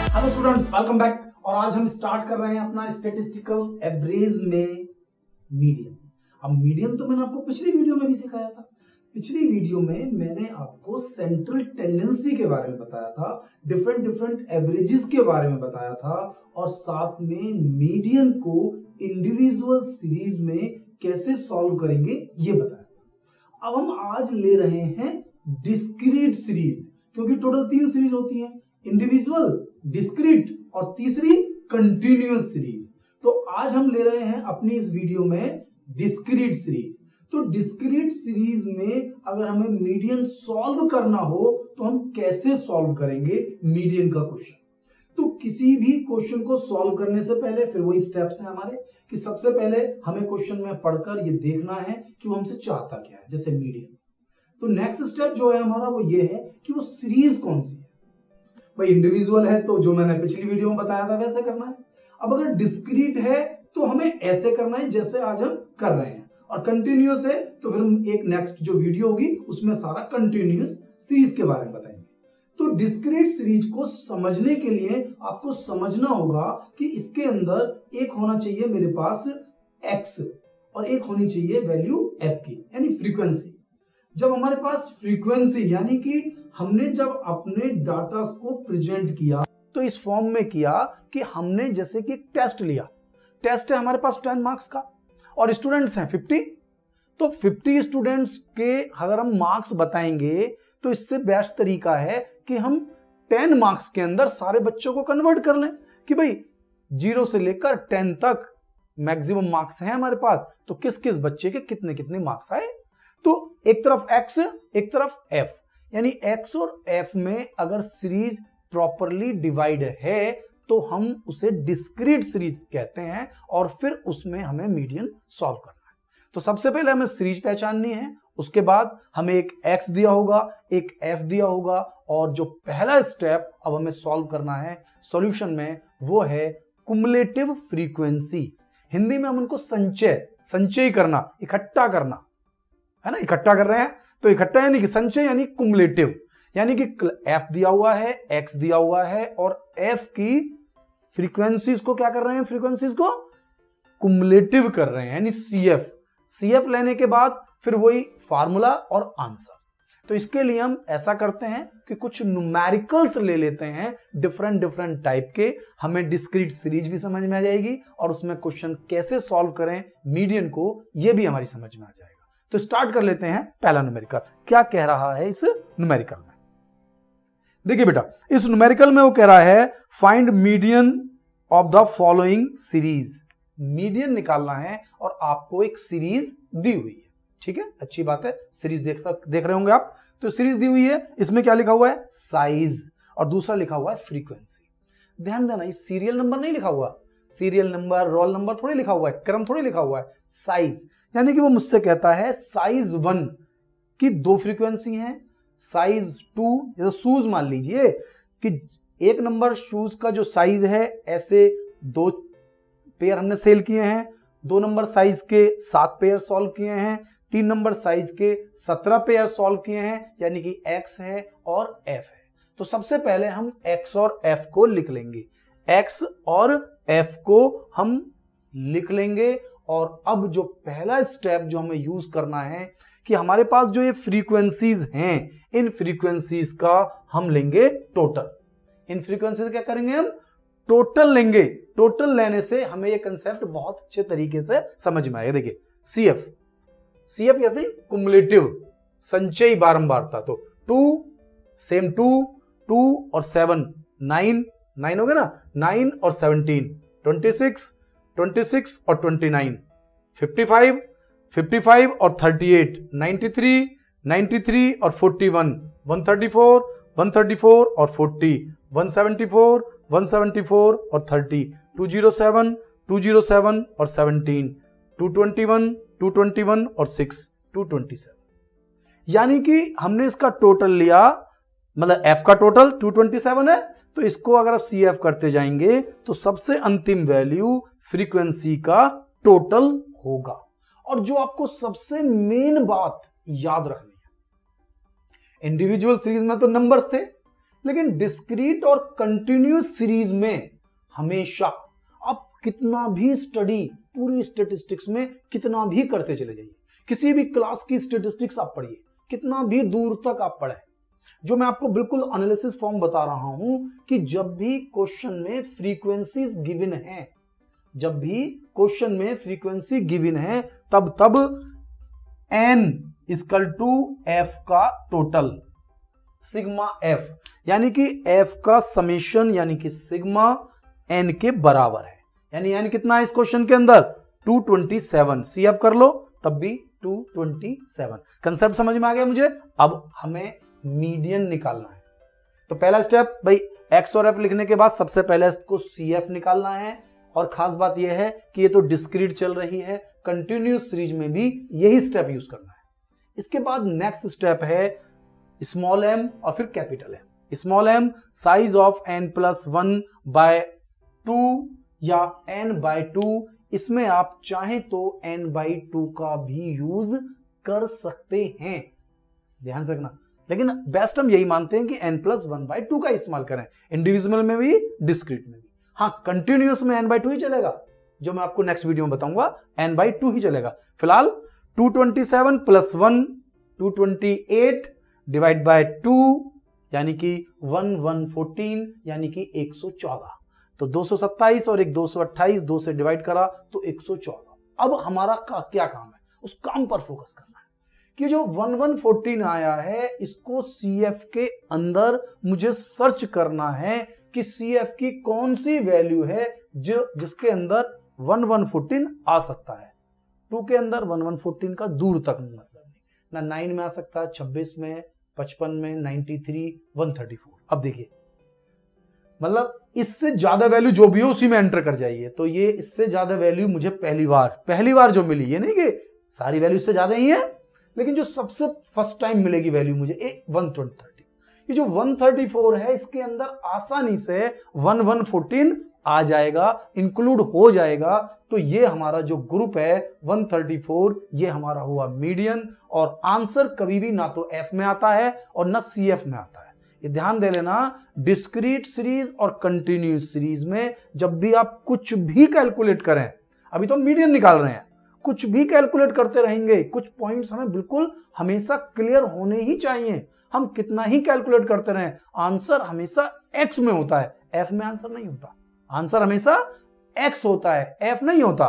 Hello students, welcome back. और आज हम स्टार्ट कर रहे हैं अपना स्टैटिस्टिकल एवरेज में मीडियन। अब मीडियन तो मैंने आपको पिछली वीडियो में भी सिखाया था। पिछली वीडियो में मैंने आपको सेंट्रल टेंडेंसी के बारे में बताया था, डिफरेंट एवरेजेस के बारे में बताया था, और साथ में मीडियन को इंडिविजुअल सीरीज में कैसे सॉल्व करेंगे ये बताया था। अब हम आज ले रहे हैं डिस्क्रीट सीरीज, क्योंकि टोटल 3 सीरीज होती हैं, इंडिविजुअल, डिस्क्रीट और तीसरी कंटिन्यूअस सीरीज। तो आज हम ले रहे हैं अपनी इस वीडियो में डिस्क्रीट सीरीज। तो डिस्क्रीट सीरीज में अगर हमें मीडियन सॉल्व करना हो तो हम कैसे सॉल्व करेंगे मीडियन का क्वेश्चन। तो किसी भी क्वेश्चन को सॉल्व करने से पहले फिर वही स्टेप्स हैं हमारे कि सबसे पहले हमें क्वेश्चन में पढ़कर ये देखना है कि वो हमसे चाहता क्या है, जैसे मीडियन। तो नेक्स्ट स्टेप जो है हमारा वो ये है कि वो सीरीज कौन सी है। भाई इंडिविजुअल है तो जो मैंने पिछली वीडियो में बताया था वैसे करना है। अब अगर डिस्क्रीट है तो हमें ऐसे करना है जैसे आज हम कर रहे हैं, और कंटिन्यूअस है तो फिर हम एक नेक्स्ट जो वीडियो होगी उसमें सारा कंटिन्यूअस सीरीज के बारे में बताएंगे। तो डिस्क्रीट सीरीज को समझने के लिए आपको समझना होगा कि इसके अंदर एक होना चाहिए मेरे पास x और एक होनी चाहिए वैल्यू f की, यानी फ्रीक्वेंसी। जब हमारे पास फ्रीक्वेंसी यानी कि हमने जब अपने डाटा को प्रेजेंट किया तो इस फॉर्म में किया कि हमने जैसे कि टेस्ट लिया, टेस्ट है हमारे पास 10 मार्क्स का और स्टूडेंट्स हैं 50, तो 50 स्टूडेंट्स के अगर हम मार्क्स बताएंगे तो इससे बेस्ट तरीका है कि हम 10 मार्क्स के अंदर सारे बच्चों को कन्वर्ट कर लें कि भाई 0 से लेकर 10 तक मैक्सिमम मार्क्स हैं हमारे पास, तो किस किस बच्चे के कितने कितने मार्क्स आए। तो एक तरफ x एक तरफ f, यानी x और f में अगर सीरीज प्रॉपरली डिवाइड है तो हम उसे डिस्क्रीट सीरीज कहते हैं, और फिर उसमें हमें मीडियन सॉल्व करना है। तो सबसे पहले हमें सीरीज पहचाननी है, उसके बाद हमें एक x दिया होगा, एक f दिया होगा, और जो पहला स्टेप अब हमें सॉल्व करना है सॉल्यूशन में वो है कुमुलेटिव फ्रीक्वेंसी। हिंदी में हम उनको संचय करना, इकट्ठा करना है ना, इकट्ठा कर रहे हैं। तो इकट्ठा यानी कि संचय यानी कुमुलेटिव, यानी कि f दिया हुआ है, x दिया हुआ है, और f की फ्रीक्वेंसीज को क्या कर रहे हैं, फ्रीक्वेंसीज को कुमुलेटिव कर रहे हैं, यानी CF लेने के बाद फिर वही फार्मूला और आंसर। तो इसके लिए हम ऐसा करते हैं कि कुछ न्यूमेरिकल्स ले लेते हैं डिफरेंट टाइप के, हमें डिस्क्रीट सीरीज भी समझ में आ जाएगी और उसमें क्वेश्चन कैसे सॉल्व करें मीडियन को ये भी हमारी समझ में आ जाएगा। तो स्टार्ट कर लेते हैं पहला न्यूमेरिकल। क्या कह रहा है इस न्यूमेरिकल में, देखिए बेटा, इस न्यूमेरिकल में वो कह रहा है find median of the following series. Median निकालना है और आपको एक सीरीज दी हुई है, ठीक है, अच्छी बात है। सीरीज देख रहे होंगे आप। तो सीरीज दी हुई है, इसमें क्या लिखा हुआ है, साइज, और दूसरा लिखा हुआ है फ्रीक्वेंसी। ध्यान देना, इस सीरियल नंबर नहीं लिखा हुआ, सीरियल नंबर रोल नंबर थोड़ी लिखा हुआ है, क्रम थोड़ी लिखा हुआ है, साइज। यानी कि वो मुझसे कहता है साइज 1 की 2 फ्रीक्वेंसी हैं, साइज 2 जैसे शूज मान लीजिए कि 1 नंबर शूज का जो साइज है ऐसे 2 पेयर हमने सेल किए हैं, 2 नंबर साइज के 7 पेयर सॉल्व किए हैं, 3 नंबर साइज के 17 पेयर सॉल्व किए हैं, यानी कि x है और f है। तो सबसे पहले हम x और f को लिख लेंगे, x और f को हम लिख लेंगे। और अब जो पहला स्टेप जो हमें यूज करना है कि हमारे पास जो ये फ्रीक्वेंसीज हैं, इन फ्रीक्वेंसीज का हम लेंगे टोटल। इन फ्रीक्वेंसीज क्या करेंगे, हम टोटल लेंगे। टोटल लेने से हमें ये कंसेप्ट बहुत अच्छे तरीके से समझ में आएगा। देखिए CF यानी कुमुलेटिव, संचयी बारंबारता। तो 2 सेम 2 और 7 9 हो गया ना, 9 और 17 26 और 29 55 और 38 93 और 41 134 और 40 174 और 30 207 और 17 221 और 6 227। यानी कि हमने इसका टोटल लिया, मतलब f का टोटल 227 है, तो इसको अगर आप CF करते जाएंगे तो सबसे अंतिम वैल्यू फ्रीक्वेंसी का टोटल होगा। और जो आपको सबसे मेन बात याद रखनी है, इंडिविजुअल सीरीज में तो नंबर्स थे, लेकिन डिस्क्रीट और कंटिन्यूस सीरीज में हमेशा आप कितना भी स्टडी पूरी स्टेटिस्टिक्स में कितना भी करते चले जाइए, किसी भी क्लास की स्टेटिस्टिक्स आप पढ़िए, कितना भी दूर तक आप पढ़े, जो मैं आपको बिल्कुल एनालिसिस फॉर्म बता रहा हूं कि जब भी क्वेश्चन में फ्रीक्वेंसीज गिवन है, जब भी क्वेश्चन में फ्रीक्वेंसी गिवन है, तब n इक्वल टू f का टोटल सिग्मा f, यानी कि f का समेशन यानी कि सिग्मा n के बराबर है। यानी n कितना है इस क्वेश्चन के अंदर 227, CF कर लो तब भी 227। कंसेप्ट समझ में आ गया मुझे। अब हमें मीडियन निकालना है, तो पहला स्टेप भाई x और f लिखने के बाद सबसे पहले इसको CF निकालना है। और खास बात यह है कि ये तो डिस्क्रीट चल रही है, कंटिन्यूस सीरीज में भी यही स्टेप यूज करना है। इसके बाद नेक्स्ट स्टेप है स्मॉल m और फिर capital M। Small m size of n+1/2 या n/2, इसमें आप चाहें तो n/2 का भी यूज कर सकते हैं, ध्यान से रखना। लेकिन बेस्ट हम यही मानते हैं कि n+1/2 का इस्तेमाल करें, इंडिविजुअल में भी डिस्क्रीट में भी। हाँ, कंटिन्यूअस में n/2 ही चलेगा, जो मैं आपको नेक्स्ट वीडियो में बताऊंगा n/2 ही चलेगा। फिलहाल 227 + 1 228 डिवाइड बाय 2 यानी कि 1114 यानी कि 114। तो 227 और एक 228, 2 से डिवाइड करा तो 114। अब हमारा क्या काम है, उस काम पर फोकस करना है कि जो 1114 आया है इसको CF के अंदर मुझे सर्च करना है कि CF की कौन सी वैल्यू है जिसके अंदर 1114 आ सकता है। 2 के अंदर 1114 का दूर तक मतलब नहीं, ना 9 में आ सकता है, 26 में, 55 में, 93, 134। अब देखिए, मतलब इससे ज्यादा वैल्यू जो भी हो उसी में एंटर कर जाइए। तो ये इससे ज्यादा वैल्यू मुझे पहली बार जो मिली, ये नहीं कि सारी वैल्यू इससे ज्यादा ही है, लेकिन जो सबसे फर्स्ट टाइम मिलेगी वैल्यू मुझे 130। ये जो 134 है इसके अंदर आसानी से 1114 आ जाएगा, इंक्लूड हो जाएगा। तो ये हमारा जो ग्रुप है 134, ये हमारा हुआ मीडियन। और आंसर कभी भी ना तो F में आता है और ना CF में आता है, ये ध्यान दे लेना। डिस्क्रीट सीरीज और कंटिन्यूस सीरीज में जब भी आप कुछ भी कैलकुलेट करें, अभी तो मीडियन निकाल रहे हैं, कुछ भी कैलकुलेट करते रहेंगे, कुछ पॉइंट्स हमें बिल्कुल हमेशा क्लियर होने ही चाहिए। हम कितना ही कैलकुलेट करते रहें, आंसर हमेशा X में होता है, F में आंसर नहीं होता। आंसर हमेशा X होता है, F नहीं होता,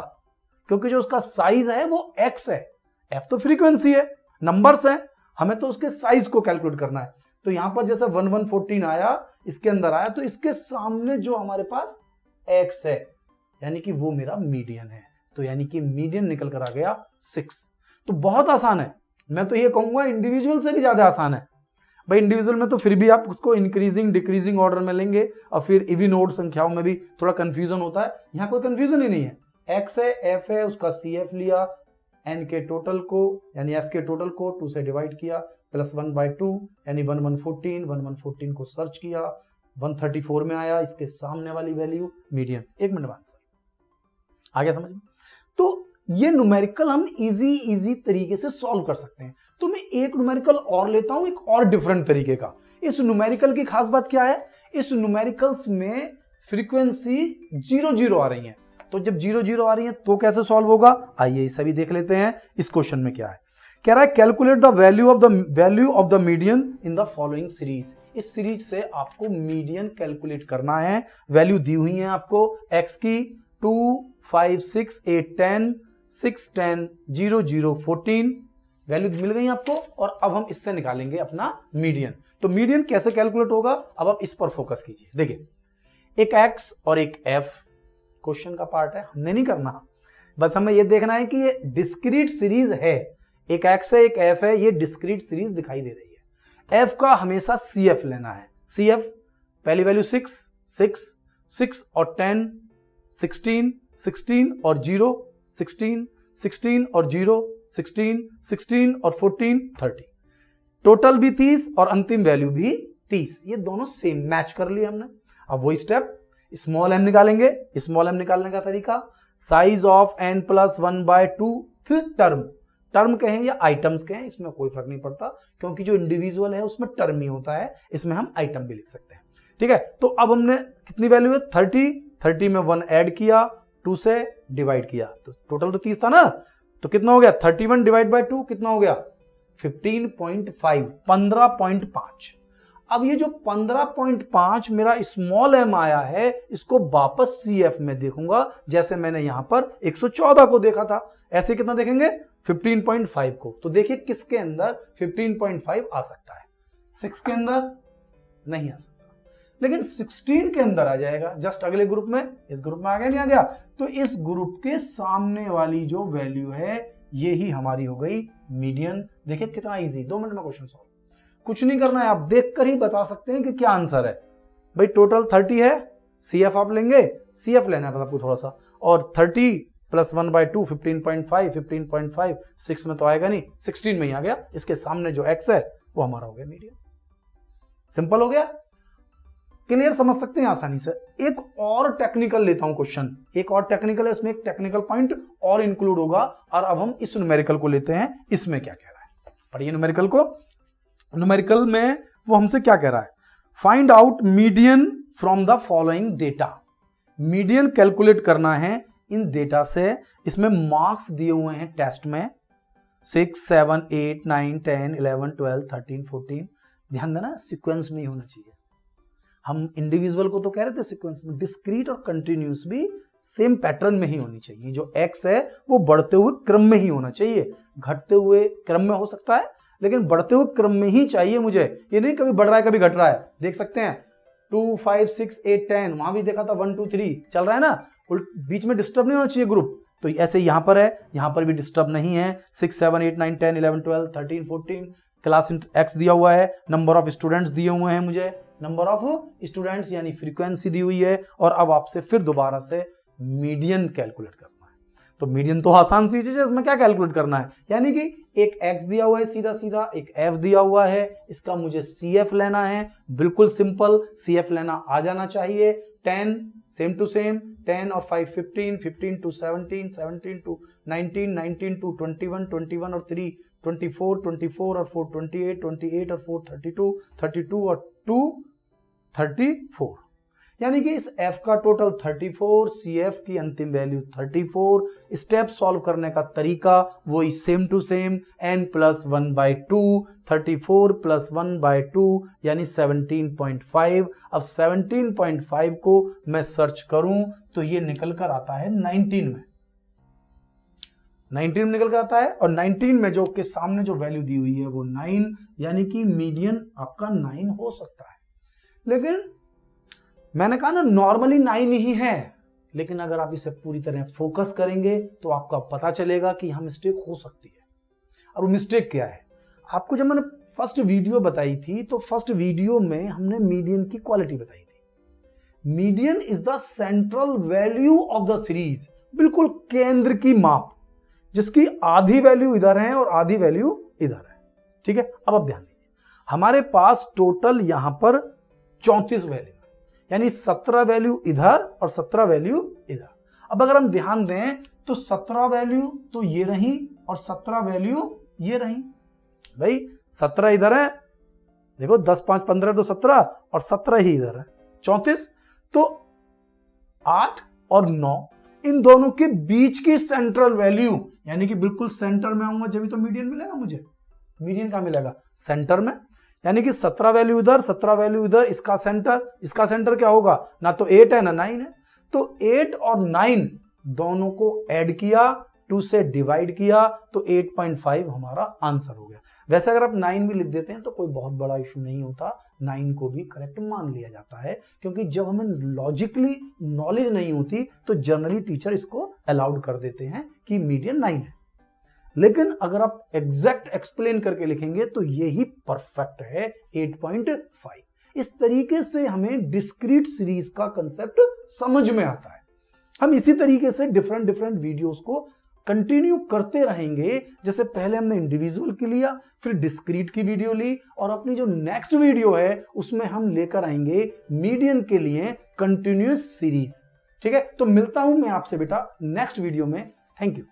क्योंकि जो उसका साइज है वो X है। F तो फ्रीक्वेंसी है, नंबर्स है, हमें तो उसके साइज को कैलकुलेट करना है। तो यहां पर जैसे 1114 आया, इसके अंदर आया, तो इसके सामने जो हमारे पास X है यानी कि वो मेरा मीडियन है। तो यानी कि मीडियन निकल कर आ गया 6। तो बहुत आसान है, मैं तो ये कहूंगा इंडिविजुअल से भी ज्यादा आसान है। भाई इंडिविजुअल में तो फिर भी आप उसको इंक्रीजिंग डिक्रीजिंग ऑर्डर में लेंगे और फिर इवन ओड संख्याओं में भी थोड़ा कंफ्यूजन होता है। यहाँ कोई कंफ्यूजन ही नहीं है, X है, F है, उसका CF लिया, N के टोटल को यानी F के टोटल को 2 से डिवाइड किया, +1/2 यानी 1114 को सर्च किया, 134 में आया, इसके सामने वाली वैल्यू मीडियन। 1 मिनट आंसर आ गया समझ में। तो ये न्यूमेरिकल हम इजी तरीके से सॉल्व कर सकते हैं। तो मैं एक न्यूमेरिकल और लेता हूं, एक और डिफरेंट तरीके का। इस न्यूमेरिकल की खास बात क्या है, इस न्यूमेरिकल्स में फ्रीक्वेंसी 0 आ रही है। तो जब 0 आ रही है तो कैसे सॉल्व होगा, आइए इसे भी देख लेते हैं। इस क्वेश्चन में क्या है, कह रहा है calculate the value of the median in the following series. इस सीरीज से आपको मीडियन कैलकुलेट करना है। वैल्यू दी हुई है आपको x की 2, 5, 6, 8, 10, 6, 10, 0, 0, 14 वैल्यू मिल गई आपको। और अब हम इससे निकालेंगे अपना मीडियन। तो मीडियन कैसे कैलकुलेट होगा, अब आप इस पर फोकस कीजिए। देखिए, एक x और एक f क्वेश्चन का पार्ट है, हमने नहीं करना, बस हमें यह देखना है कि ये डिस्क्रीट सीरीज है। एक x है, एक f है, ये डिस्क्रीट सीरीज दिखाई दे रही है। f का हमेशा CF लेना है। CF पहली वैल्यू 6, 6, 6 और 10, 16, 16 और 0, 16, 16 और 0, 16, 16 और 14, 30। टोटल भी 30 और अंतिम वैल्यू भी 30। ये दोनों सेम मैच कर लिए हमने। अब वही स्टेप स्मॉल m निकालेंगे। स्मॉल m निकालने का तरीका, साइज ऑफ n+1/2 फिर टर्म टर्म कहें या आइटम्स कहें, इसमें कोई फर्क नहीं पड़ता, क्योंकि जो इंडिविजुअल है उसमें टर्म ही होता है, इसमें हम आइटम भी लिख सकते हैं। ठीक है, तो अब हमने कितनी वैल्यू है 30 में 1 ऐड किया, 2 से डिवाइड किया, तो टोटल तो 30 था ना, तो कितना हो गया 31 डिवाइड बाय 2 कितना हो गया 15.5, 15.5। अब ये जो 15.5 मेरा स्मॉल m आया है, इसको वापस CF में देखूंगा, जैसे मैंने यहां पर 114 को देखा था, ऐसे कितना देखेंगे 15.5 को। तो देखिए किसके अंदर 15.5 आ सकता है, 6 के अंदर नहीं आ सकता, लेकिन 16 के अंदर आ जाएगा, जस्ट अगले ग्रुप में, इस ग्रुप में आ गया नहीं आ गया, तो इस ग्रुप के सामने वाली जो वैल्यू है ये ही हमारी हो गई मीडियन। देखिए कितना इजी, 2 मिनट में क्वेश्चन सॉल्व, कुछ नहीं करना है, आप देखकर ही बता सकते हैं कि क्या आंसर है। भाई टोटल 30 है, CF आप लेंगे, CF लेना है आपको थोड़ा सा, और 30 प्लस 1 बाय 2 15.5, 6 में तो आएगा नहीं, 16 में ही आ गया, इसके सामने जो x है वो हमारा हो गया मीडियन। सिंपल हो गया, क्लियर, समझ सकते हैं आसानी से। एक और टेक्निकल लेता हूं क्वेश्चन, एक और टेक्निकल है, इसमें एक टेक्निकल पॉइंट और इंक्लूड होगा, और अब हम इस न्यूमेरिकल को लेते हैं, इसमें क्या कह रहा है पढ़िए न्यूमेरिकल को। न्यूमेरिकल में वो हमसे क्या कह रहा है, find out median from the following data. Median calculate करना है इन डेटा से, इसमें मार्क्स दिए हुए हैं टेस्ट में 6, 7, 8, 9, 10, 11, 12, 13, 14। ध्यान देना सीक्वेंस में ही होना चाहिए, हम इंडिविजुअल को तो कह रहे थे सीक्वेंस में, डिस्क्रीट और कंटिन्यूस भी सेम पैटर्न में ही होनी चाहिए। जो x है वो बढ़ते हुए क्रम में ही होना चाहिए, घटते हुए क्रम में हो सकता है, लेकिन बढ़ते हुए क्रम में ही चाहिए मुझे, ये नहीं कभी बढ़ रहा है कभी घट रहा है। देख सकते हैं 2, 5, 6, 8, 10, वहां भी देखा था 1, 2, 3 चल रहा है ना, बीच में डिस्टर्ब नहीं होना चाहिए ग्रुप, तो ऐसे यहां पर है, यहां पर भी डिस्टर्ब नहीं है। 6, 7, 8, 9, 10, 11, 12, 13, 14, क्लास x दिया हुआ है, नंबर ऑफ स्टूडेंट्स दिए हुए हैं मुझे, नंबर ऑफ स्टूडेंट्स यानी फ्रीक्वेंसी दी हुई है, और अब आपसे फिर दोबारा से मीडियन कैलकुलेट करना है। तो मीडियन तो आसान सी चीज है, इसमें क्या कैलकुलेट करना है, यानी कि एक x दिया हुआ है सीधा सीधा, एक f दिया हुआ है, इसका मुझे CF लेना है, बिल्कुल सिंपल, CF लेना आ जाना चाहिए। 10 सेम टू सेम, 10 और 5 15, 15 टू 17, 17 टू 19, 19 टू 21, 21 और 3 24, 24 और 4 28, 28 और 4 32, 32 और 2 34, यानी कि इस f का टोटल 34, CF की अंतिम वैल्यू 34। स्टेप सॉल्व करने का तरीका वही same to same, n plus 1 by 2, 34 plus 1 by 2 यानी 17.5। अब 17.5 को मैं सर्च करूं तो ये निकल कर आता है 19 में, 19 में निकल कर आता है, और 19 में जो के सामने जो वैल्यू दी हुई है वो 9, यानी कि मीडियन आपका 9 हो सकता है। लेकिन मैंने कहा ना नॉर्मली 9 ही है, लेकिन अगर आप इसे पूरी तरह फोकस करेंगे तो आपका पता चलेगा कि यहाँ मिस्टेक हो सकती है। और वो मिस्टेक क्या है, आपको जब मैंने फर्स्ट वीडियो बताई थी तो फर्स्ट वीडियो में हमने मीडियन की क्वालिटी बताई थी। Median is the central value of the series, बिल्कुल केंद्र की माप, जिसकी आधी वैल्यू इधर है और आधी वैल्यू इधर है। ठीक है, अब आप ध्यान दीजिए, हमारे पास टोटल यहां पर 34 वैल्यू, यानी 17 वैल्यू इधर और 17 वैल्यू इधर। अब अगर हम ध्यान दें तो 17 वैल्यू तो ये रही और 17 वैल्यू ये रही। भाई 17 इधर है, देखो 10, 5, 15 तो 17 और 17 ही इधर है 34, तो 8 और 9 इन दोनों के बीच की सेंट्रल वैल्यू, यानी कि बिल्कुल सेंटर में आऊंगा जब तो मीडियन मिलेगा मुझे। मीडियन कहां मिलेगा, सेंटर में, यानी कि 17 वैल्यू इधर 17 वैल्यू इधर, इसका सेंटर क्या होगा, ना तो 8 है ना 9 है, तो 8 और 9 दोनों को ऐड किया, 2 से डिवाइड किया तो 8.5 हमारा आंसर हो गया। वैसे अगर आप 9 भी लिख देते हैं तो कोई बहुत बड़ा इशू नहीं होता, 9 को भी करेक्ट मान लिया जाता है, क्योंकि जब हमें लॉजिकली नॉलेज नहीं होती तो जनरली टीचर इसको अलाउड कर देते हैं कि मीडियन 9 है। लेकिन अगर आप एग्जैक्ट एक्सप्लेन करके लिखेंगे तो यही परफेक्ट है 8.5। इस तरीके से हमें डिस्क्रीट सीरीज का कंसेप्ट समझ में आता है। हम इसी तरीके से डिफरेंट वीडियोस को कंटिन्यू करते रहेंगे। जैसे पहले हमने इंडिविजुअल की लिया, फिर डिस्क्रीट की वीडियो ली, और अपनी जो नेक्स्ट वीडियो है उसमें हम लेकर आएंगे मीडियन के लिए कंटिन्यूअस सीरीज। ठीक है, तो मिलता हूं मैं आपसे बेटा नेक्स्ट वीडियो में। Thank you.